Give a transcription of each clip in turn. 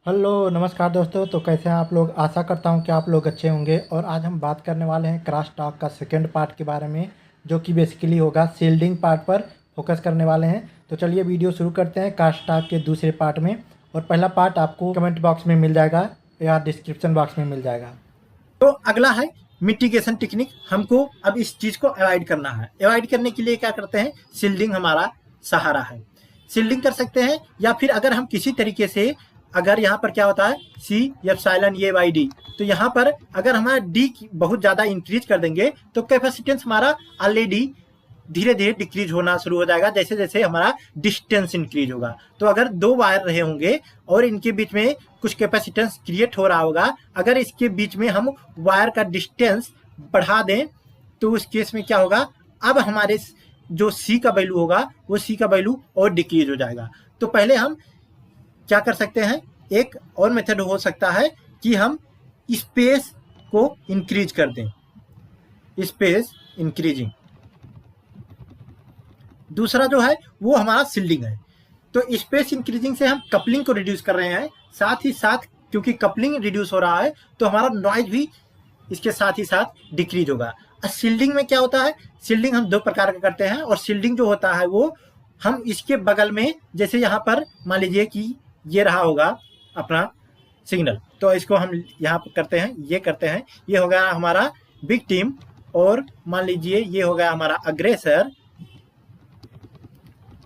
Hello नमस्कार दोस्तों। तो कैसे हैं आप लोग? आशा करता हूं कि आप लोग अच्छे होंगे। और आज हम बात करने वाले हैं क्रॉस टॉक का सेकंड पार्ट के बारे में, जो कि बेसिकली होगा शील्डिंग पार्ट पर फोकस करने वाले हैं। तो चलिए वीडियो शुरू करते हैं क्रॉस टॉक के दूसरे पार्ट में। और पहला पार्ट आपको कमेंट बॉक्स में मिल जाएगा या डिस्क्रिप्शन बॉक्स में मिल जाएगा। तो अगला है मिटिगेशन टेक्निक। हमको अब इस चीज को अवॉइड करना है। अवॉइड करने के लिए क्या करते हैं, शील्डिंग हमारा सहारा है। शील्डिंग कर सकते हैं, या फिर अगर हम किसी तरीके से, अगर यहाँ पर क्या होता है सी एप्सिलॉन ए बाई डी, तो यहाँ पर अगर हमारा डी बहुत ज्यादा इंक्रीज कर देंगे तो कैपेसिटेंस हमारा ऑलरेडी धीरे धीरे डिक्रीज होना शुरू हो जाएगा जैसे जैसे हमारा डिस्टेंस इंक्रीज होगा। तो अगर दो वायर रहे होंगे और इनके बीच में कुछ कैपेसिटेंस क्रिएट हो रहा होगा, अगर इसके बीच में हम वायर का डिस्टेंस बढ़ा दें तो उस केस में क्या होगा, अब हमारे जो सी का वैल्यू होगा वो सी का वैल्यू और डिक्रीज हो जाएगा। तो पहले हम क्या कर सकते हैं, एक और मेथड हो सकता है कि हम स्पेस को इंक्रीज कर दें, स्पेस इंक्रीजिंग। दूसरा जो है वो हमारा शील्डिंग है। तो स्पेस इंक्रीजिंग से हम कपलिंग को रिड्यूस कर रहे हैं, साथ ही साथ क्योंकि कपलिंग रिड्यूस हो रहा है तो हमारा नॉइज भी इसके साथ ही साथ डिक्रीज होगा। शील्डिंग में क्या होता है, शील्डिंग हम दो प्रकार का करते हैं। और शील्डिंग जो होता है वो हम इसके बगल में, जैसे यहाँ पर मान लीजिए कि ये रहा होगा अपना सिग्नल, तो इसको हम यहाँ पर करते हैं, ये करते हैं, ये हो गया हमारा विक्टिम, और मान लीजिए ये हो गया हमारा अग्रेसर।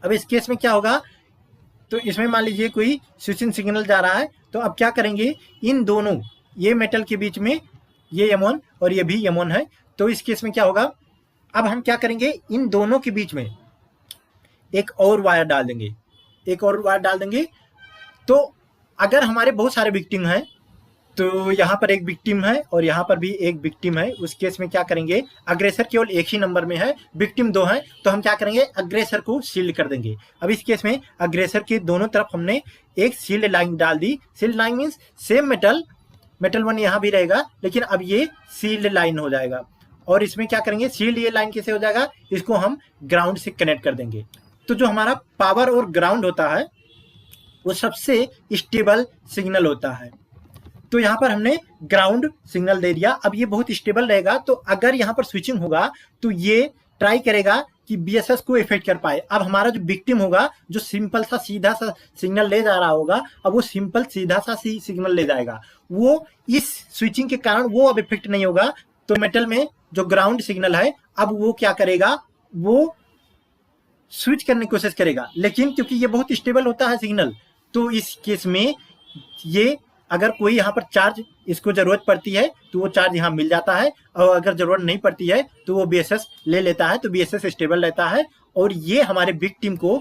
अब इस केस में क्या होगा, तो इसमें मान लीजिए कोई स्विचिंग सिग्नल जा रहा है, तो अब क्या करेंगे, इन दोनों ये मेटल के बीच में ये M1 और ये भी M1 है, तो इस केस में क्या होगा, अब हम क्या करेंगे, इन दोनों के बीच में एक और वायर डाल देंगे, एक और वायर डाल देंगे। तो अगर हमारे बहुत सारे विक्टिम हैं, तो यहाँ पर एक विक्टिम है और यहाँ पर भी एक विक्टिम है, उस केस में क्या करेंगे, अग्रेसर केवल एक ही नंबर में है, विक्टिम दो है, तो हम क्या करेंगे, अग्रेसर को शील्ड कर देंगे। अब इस केस में अग्रेसर के दोनों तरफ हमने एक शील्ड लाइन डाल दी। Shield line means same metal one यहाँ भी रहेगा, लेकिन अब ये शील्ड लाइन हो जाएगा। और इसमें क्या करेंगे, शील्ड ये लाइन कैसे हो जाएगा, इसको हम ग्राउंड से कनेक्ट कर देंगे। तो जो हमारा पावर और ग्राउंड होता है वो सबसे स्टेबल सिग्नल होता है। तो यहाँ पर हमने ग्राउंड सिग्नल दे दिया, अब ये बहुत स्टेबल रहेगा। तो अगर यहाँ पर स्विचिंग होगा तो ये ट्राई करेगा कि BSS को इफेक्ट कर पाए। अब हमारा जो विक्टिम होगा, जो सिंपल सा सीधा सा सिग्नल ले जा रहा होगा, अब वो सिंपल सीधा सा सिग्नल ले जाएगा, वो इस स्विचिंग के कारण वो अब इफेक्ट नहीं होगा। तो मेटल में जो ग्राउंड सिग्नल है, अब वो क्या करेगा, वो स्विच करने की कोशिश करेगा, लेकिन क्योंकि ये बहुत स्टेबल होता है सिग्नल, तो इस केस में ये अगर कोई यहाँ पर चार्ज इसको जरूरत पड़ती है तो वो चार्ज यहाँ मिल जाता है, और अगर जरूरत नहीं पड़ती है तो वो BSS ले लेता है, तो BSS स्टेबल रहता है और ये हमारे विक्टिम को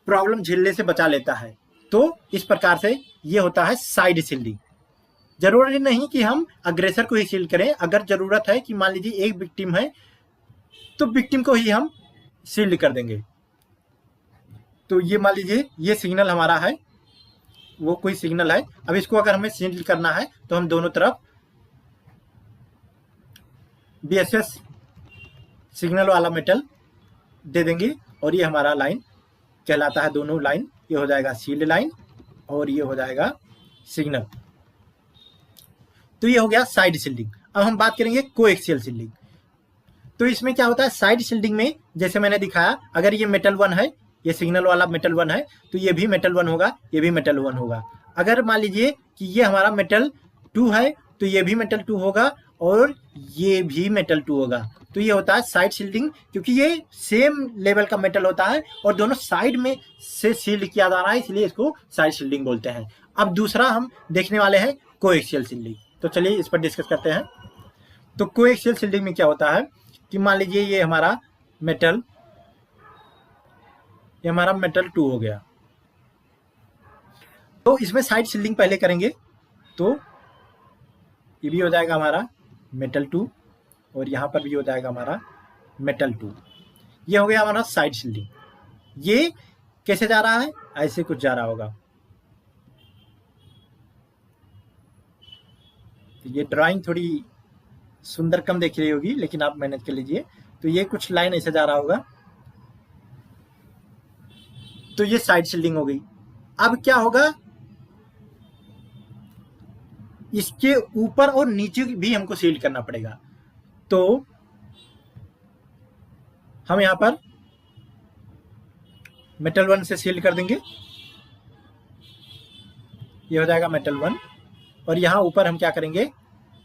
प्रॉब्लम झेलने से बचा लेता है। तो इस प्रकार से ये होता है साइड शील्डिंग। जरूरी नहीं कि हम अग्रेसर को ही शील्ड करें, अगर जरूरत है कि मान लीजिए एक विक्टिम है तो विक्टिम को ही हम शील्ड कर देंगे। तो ये मान लीजिए ये सिग्नल हमारा है, वो कोई सिग्नल है, अब इसको अगर हमें शील्ड करना है तो हम दोनों तरफ BSS सिग्नल वाला मेटल दे देंगे, और ये हमारा लाइन कहलाता है, दोनों लाइन, ये हो जाएगा शील्ड लाइन और ये हो जाएगा सिग्नल। तो ये हो गया साइड शील्डिंग। अब हम बात करेंगे कोएक्सियल शील्डिंग। तो इसमें क्या होता है, साइड शील्डिंग में जैसे मैंने दिखाया, अगर ये मेटल वन है, ये सिग्नल वाला मेटल वन है, तो ये भी मेटल वन होगा, ये भी मेटल वन होगा। अगर मान लीजिए कि ये हमारा मेटल टू है तो ये भी मेटल टू होगा और ये भी मेटल टू होगा। तो ये होता है साइड शील्डिंग, क्योंकि ये सेम लेवल का मेटल होता है और दोनों साइड में से शील्ड किया जा रहा है, इसलिए इसको साइड शील्डिंग बोलते हैं। अब दूसरा हम देखने वाले हैं कोएक्सियल शील्डिंग। तो चलिए इस पर डिस्कस करते हैं। तो कोएक्सियल शील्डिंग में क्या होता है कि मान लीजिए ये हमारा मेटल, ये हमारा मेटल टू हो गया, तो इसमें साइड शील्डिंग पहले करेंगे, तो ये भी हो जाएगा हमारा मेटल टू और यहाँ पर भी हो जाएगा हमारा मेटल टू। ये हो गया हमारा साइड शील्डिंग। ये कैसे जा रहा है, ऐसे कुछ जा रहा होगा। ये ड्राइंग थोड़ी सुंदर कम देख रही होगी, लेकिन आप मेहनत कर लीजिए। तो ये कुछ लाइन ऐसे जा रहा होगा, तो ये साइड शील्डिंग हो गई। अब क्या होगा, इसके ऊपर और नीचे भी हमको सील करना पड़ेगा। तो हम यहां पर मेटल 1 से सील कर देंगे, ये हो जाएगा मेटल 1, और यहां ऊपर हम क्या करेंगे,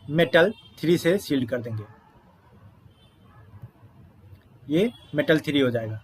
मेटल 3 से सील कर देंगे, ये मेटल 3 हो जाएगा।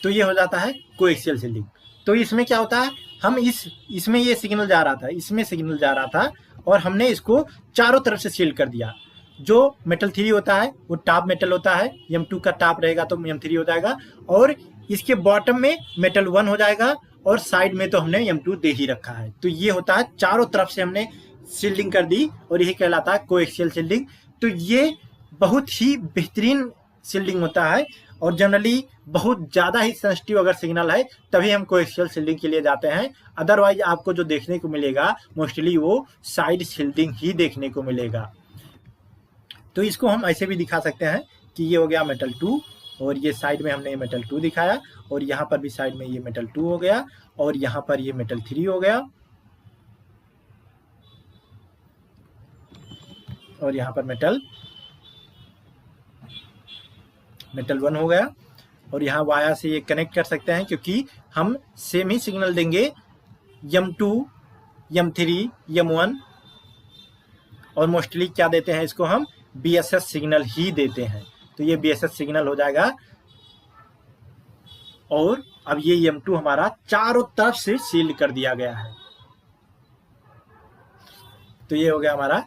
तो ये हो जाता है कोएक्सियल सील्डिंग। तो इसमें क्या होता है, हम इसमें ये सिग्नल जा रहा था, इसमें सिग्नल जा रहा था, और हमने इसको चारों तरफ से सील कर दिया। जो मेटल 3 होता है वो टॉप मेटल होता है, M2 का टॉप रहेगा तो M3 हो जाएगा, और इसके बॉटम में मेटल 1 हो जाएगा, और साइड में तो हमने M2 दे ही रखा है। तो ये होता है चारों तरफ से हमने सील्डिंग कर दी, और यही कहलाता है कोएक्सियल सील्डिंग। तो ये बहुत ही बेहतरीन सील्डिंग होता है, और जनरली बहुत ज़्यादा ही सेंसिटिव अगर सिग्नल है तभी हम कोएक्सियल सील्डिंग के लिए जाते हैं। अदरवाइज आपको जो देखने को मिलेगा मोस्टली वो साइड सील्डिंग ही देखने को मिलेगा। तो इसको हम ऐसे भी दिखा सकते हैं कि ये हो गया मेटल 2, और ये साइड में हमने ये मेटल 2 दिखाया, और यहाँ पर भी साइड में ये मेटल 2 हो गया, और यहाँ पर ये मेटल 3 हो गया, और यहाँ पर मेटल 1 हो गया, और यहाँ वाया से ये कनेक्ट कर सकते हैं, क्योंकि हम सेम ही सिग्नल देंगे M2, M3, M1, और मोस्टली क्या देते हैं इसको हम BSS सिग्नल ही देते हैं। तो ये BSS सिग्नल हो जाएगा, और अब ये M2 हमारा चारों तरफ से सील कर दिया गया है। तो ये हो गया हमारा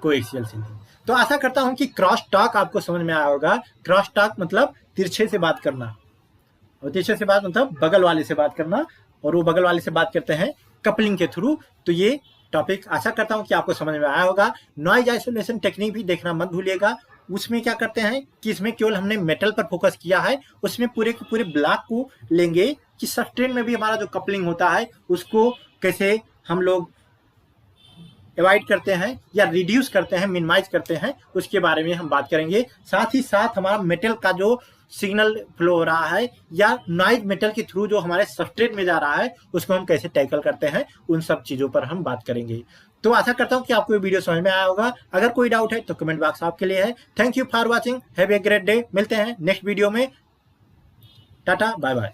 कोएक्सियल सील्डिंग। तो आशा करता हूं कि क्रॉस टॉक आपको समझ में आया होगा। क्रॉस टॉक मतलब तिरछे से बात करना, और तिरछे से बात मतलब बगल वाले से बात करना, और वो बगल वाले से बात करते हैं कपलिंग के थ्रू। तो ये टॉपिक आशा करता हूं कि आपको समझ में आया होगा। नॉइज आइसोलेशन टेक्निक भी देखना मत भूलिएगा। उसमें क्या करते हैं कि इसमें केवल हमने मेटल पर फोकस किया है, उसमें पूरे के पूरे ब्लॉक को लेंगे कि सब्सट्रेट में भी हमारा जो कपलिंग होता है उसको कैसे हम लोग अवॉइड करते हैं या रिड्यूस करते हैं, मिनिमाइज करते हैं, उसके बारे में हम बात करेंगे। साथ ही साथ हमारा मेटल का जो सिग्नल फ्लो हो रहा है या नॉइज मेटल के थ्रू जो हमारे सब्सट्रेट में जा रहा है उसको हम कैसे टैकल करते हैं, उन सब चीज़ों पर हम बात करेंगे। तो आशा करता हूं कि आपको ये वीडियो समझ में आया होगा। अगर कोई डाउट है तो कमेंट बॉक्स आपके लिए है। Thank you for watching, have a great day. मिलते हैं नेक्स्ट वीडियो में। टाटा, बाय बाय।